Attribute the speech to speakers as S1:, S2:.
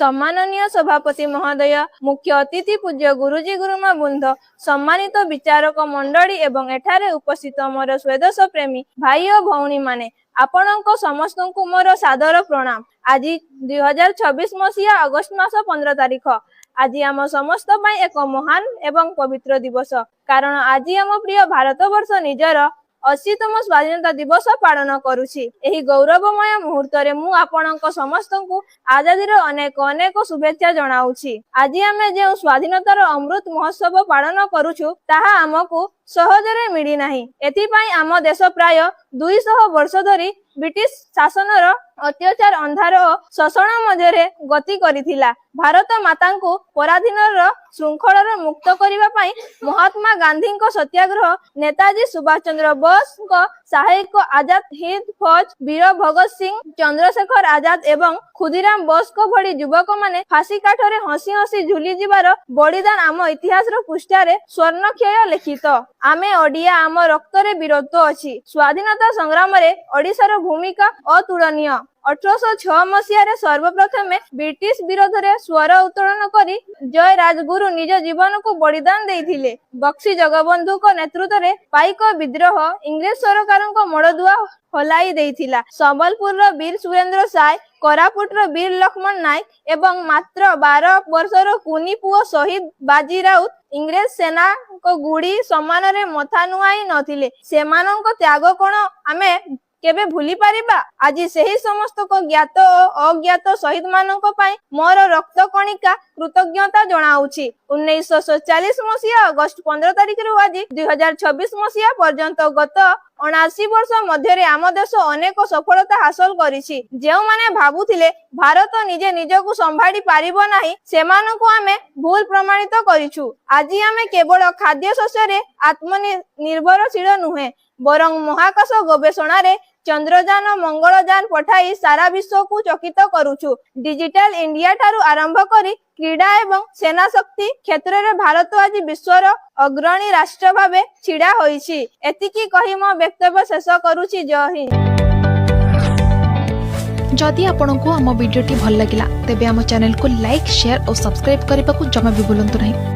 S1: सम्माननीय सभापति महोदय, मुख्य अतिथि पूज्य गुरुजी गुरुमा बृंद, सम्मानित विचारक मंडली एवं एठारे उपस्थित मोर स्वदेश प्रेमी भाई और भौणी माने आपणक समस्त को मोर सादर प्रणाम। आज 2026 मसीहा अगस्त मास 15 तारिख। आज आम समस्त एक महान एवं पवित्र दिवस, कारण आज आम प्रिय भारत वर्ष निजर 80तम स्वाधीनता दिवस पालन करुछि। एही गौरवमय मुहूर्त रे मु आपणक समस्त को आजादी रो अनेक अनेक शुभेच्छा जणाउछि। आज आमे जे स्वाधीनतार अमृत महोत्सव पालन करुछु ताहा आमको सहजरे मिली नाही। एथिपाई आम देश प्राय 200 वर्ष धरी ब्रिटिश शासनर अत्याचार अंधार और शोषण मध्य गति करिथिला। भारत माता को पराधीनर श्रृंखलार मुक्त करिबा पाई महात्मा गांधी को सत्याग्रह, नेताजी सुभाष चंद्र बोस को सहायक आजाद हिंद फौज, वीर भगत सिंह, चंद्रशेखर आजाद एवं खुदीराम बोस को भली युवक माने फांसी काठरे हसी हसी झुली जीवार बलिदान आम इतिहास पृष्ठारे स्वर्णक्षय लिखित। आमे ओडिया, आम रक्तरे वीरत्व अछि। स्वाधीनता संग्राम रे ओडिशार भूमिका अतुलनीय। 1806 मसीह सर्वप्रथम ब्रिटिश विरोध में स्वर उत्तोलन करी जय राजगुरु निज जीवन को बलिदान देइथिले। बक्सी जगबंधु को नेतृत्व में पाइक विद्रोह इंग्लिश सरकार को मोड़दुआ हलाई देइथिला। संबलपुर वीर सुरेंद्र साय, कोरापुट वीर लक्ष्मण नायक एवं मात्र 12 वर्षर कुनी पुओ शहीद बाजी राउत इंग्रेज सेना को गुड़ी समान रे मथा नुआई नथिले। सेमानंक त्याग कोन आमे केबे भूली पारिबा। आज सही समस्त को ज्ञात और अज्ञात शहीद मानक पाई मोर रक्त कणिका कृतज्ञता जणाउछि। 1947 मसीहा अगस्त 15 तारिख रु आज 2026 मसीहा पर्यंत गत 79 वर्ष मध्य आम देश अनेक सफलता हासिल करिछि। जेउ माने भाबुथिले भारत निजे निजको संभाड़ी पारिबो नाही, सेमानकु आमे भूल प्रमाणित करिछु। आज आमे केवल खाद्य शस्य रे आत्मनिर्भरशील नुहे, बरं महाकाश गवेषणा रे चंद्रयान, मंगलयान पठाई सारा विश्व को चकित करुछु। डिजिटल इंडिया ठारू आरंभ करी क्रीड़ा एवं सेना शक्ति क्षेत्र रे भारत आज विश्वर अग्रणी राष्ट्र भावे छिड़ा होइछि। एतिकी कहि मो वक्तव्य शेष करुछि। जय हिंद।
S2: जदि आपंक आम भिडी भल लगा तेब आम चैनल को लाइक, शेयर और सब्सक्राइब करने को जमा भी भूलु नहीं।